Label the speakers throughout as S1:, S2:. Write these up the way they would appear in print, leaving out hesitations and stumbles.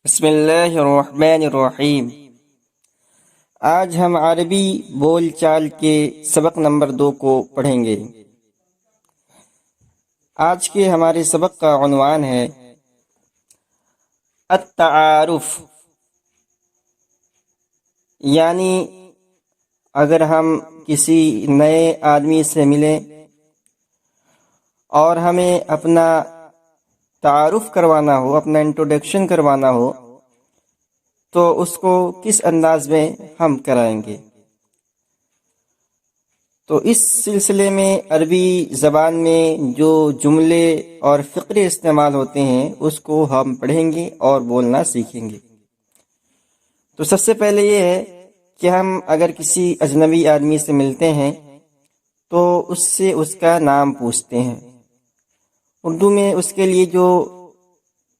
S1: بسم اللہ الرحمن الرحیم۔ آج ہم عربی بول چال کے سبق نمبر 2 کو پڑھیں گے۔ آج کے ہمارے سبق کا عنوان ہے التعارف، یعنی اگر ہم کسی نئے آدمی سے ملیں اور ہمیں اپنا تعارف کروانا ہو، اپنا انٹروڈکشن کروانا ہو، تو اس کو کس انداز میں ہم کرائیں گے۔ تو اس سلسلے میں عربی زبان میں جو جملے اور فقرے استعمال ہوتے ہیں اس کو ہم پڑھیں گے اور بولنا سیکھیں گے۔ تو سب سے پہلے یہ ہے کہ ہم اگر کسی اجنبی آدمی سے ملتے ہیں تو اس سے اس کا نام پوچھتے ہیں۔ اردو میں اس کے لیے جو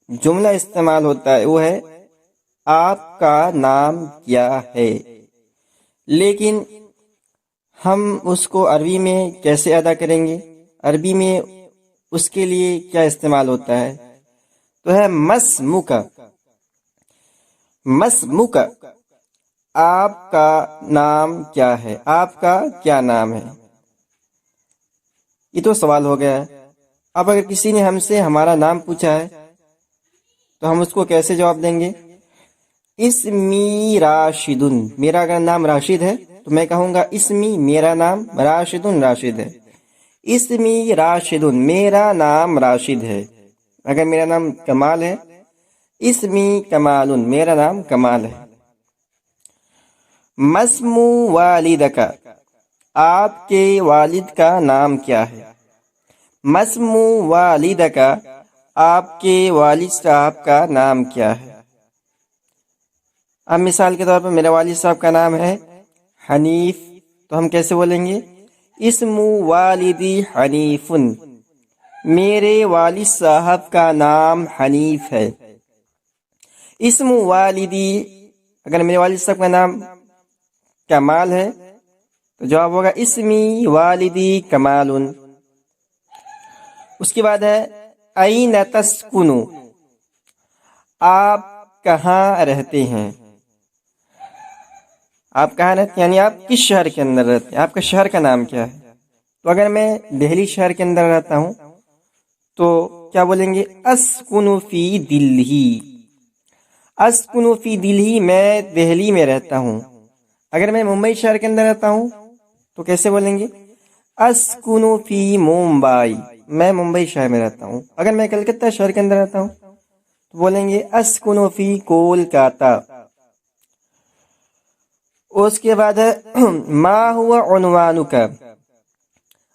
S1: جملہ استعمال ہوتا ہے وہ ہے آپ کا نام کیا ہے، لیکن ہم اس کو عربی میں کیسے ادا کریں گے؟ عربی میں اس کے لیے کیا استعمال ہوتا ہے؟ تو ہے مسمک۔ مسمک، آپ کا نام کیا ہے، آپ کا کیا نام ہے؟ یہ تو سوال ہو گیا ہے۔ اب اگر کسی نے ہم سے ہمارا نام پوچھا ہے تو ہم اس کو کیسے جواب دیں گے؟ اسمی راشد، میرا اگر نام راشد ہے تو میں کہوں گا اسمی، میرا نام، راشد راشد ہے۔ اسمی راشد، میرا نام راشد ہے۔ اگر میرا نام کمال ہے، اسمی کمال، میرا نام کمال ہے۔ مسمو والدک، آپ کے والد کا نام کیا ہے؟ مسمو والدک، آپ کے والد صاحب کا نام کیا ہے؟ اب مثال کے طور پر میرے والد صاحب کا نام ہے حنیف، تو ہم کیسے بولیں گے؟ اسم والدی حنیف، میرے والد صاحب کا نام حنیف ہے۔ اسم والدی، اگر میرے والد صاحب کا نام کمال ہے تو جواب ہوگا اسمی والدی کمال۔ اس کے بعد ہے این تسکنو، آپ کہاں رہتے ہیں؟ آپ کہاں رہتے ہیں یعنی آپ کس شہر کے اندر رہتے ہیں، آپ کا شہر کا نام کیا ہے؟ تو اگر میں دہلی شہر کے اندر رہتا ہوں تو کیا بولیں گے؟ اسکنو فی دلہی، اسکنو فی دلہی، میں دہلی میں رہتا ہوں۔ اگر میں ممبئی شہر کے اندر رہتا ہوں تو کیسے بولیں گے؟ اسکنو فی ممبئی، میں ممبئی شہر میں رہتا ہوں۔ اگر میں کلکتہ شہر کے اندر رہتا ہوں تو بولیں گے اسکنو فی کولکاتہ۔ اس کے بعد ہے ما ہوا عنوانک،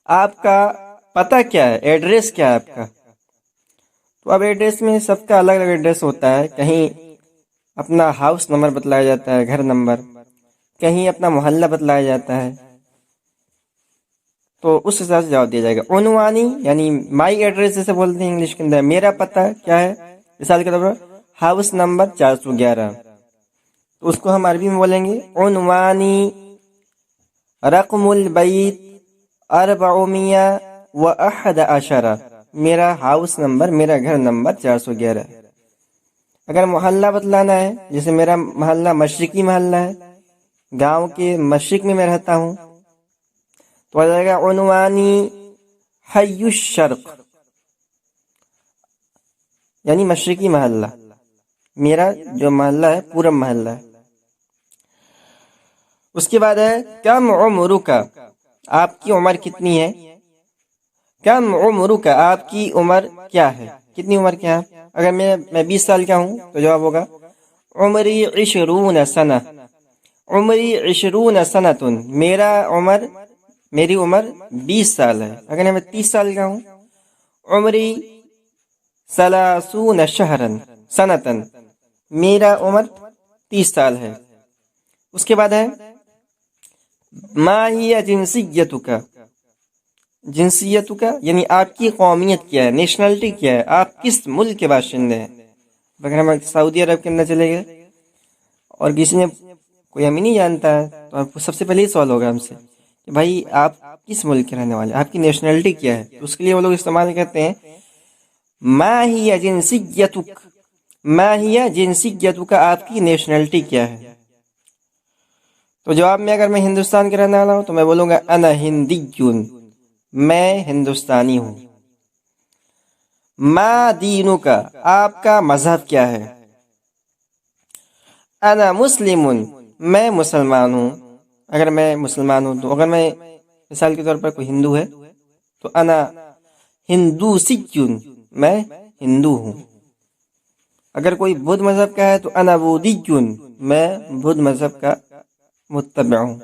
S1: آپ کا پتہ کیا ہے، ایڈریس کیا ہے آپ کا؟ تو اب ایڈریس میں سب کا الگ الگ ایڈریس ہوتا ہے، کہیں اپنا ہاؤس نمبر بتلایا جاتا ہے، گھر نمبر، کہیں اپنا محلہ بتلایا جاتا ہے، تو اس حساب سے جواب دیا جائے گا۔ عنوانی یعنی مائی ایڈریس جیسے بولتے ہیں انگلش کے اندر، میرا پتہ کیا ہے، مثال کے طور پر ہاؤس نمبر 411، تو اس کو ہم عربی میں بولیں گے عنوانی رقم البیت 411، میرا ہاؤس نمبر، میرا گھر نمبر 411۔ اگر محلہ بتلانا ہے، جیسے میرا محلہ مشرقی محلہ ہے، گاؤں کے مشرق میں رہتا ہوں، تو آ جائے گا عنوانی حی الشرق، یعنی مشرقی محلہ، میرا جو محلہ ہے پورب محلہ ہے۔ اس کے بعد ہے کم عمرک، آپ کی عمر کتنی ہے؟ کم عمرک، آپ کی عمر کیا ہے، کتنی عمر کیا ہے؟ اگر میں 20 سال کا ہوں تو جواب ہوگا عمری 20 سنہ، عمری 20 سنۃ، میری عمر 20 سال ہے۔ اگر میں 30 سال کا ہوں، عمری 30 شہرا سنۃ، میرا عمر 30 سال ہے۔ اس کے بعد ہے ما ہی جنسیتک، جنسیتک یعنی آپ کی قومیت کیا ہے، نیشنلٹی کیا ہے، آپ کس ملک کے باشندے ہیں۔ اگر ہم سعودی عرب کے اندر چلے گئے اور کسی نے کوئی ہمیں نہیں جانتا ہے تو سب سے پہلے یہ سوال ہوگا ہم سے کہ بھائی آپ کس ملک کے رہنے والے، آپ کی نیشنلٹی کیا ہے؟ تو اس کے لیے وہ لوگ استعمال کرتے ہیں ما ہی جنسیتک، ما ہیا جنسیتک کا آپ کی نیشنلٹی کیا ہے؟ تو جواب میں اگر میں ہندوستان کے رہنے والا ہوں تو میں بولوں گا انا ہندیون، میں ہندوستانی ہوں۔ ما دینک، آپ کا مذہب کیا ہے؟ انا مسلم، میں مسلمان ہوں۔ اگر میں مسلمان ہوں تو اگر میں مثال کے طور پر کوئی ہندو ہے تو انا ہندوسیون، میں ہندو ہوں۔ اگر کوئی بدھ مذہب کا ہے تو انا بودھیون، میں بدھ مذہب کا متبع ہوں۔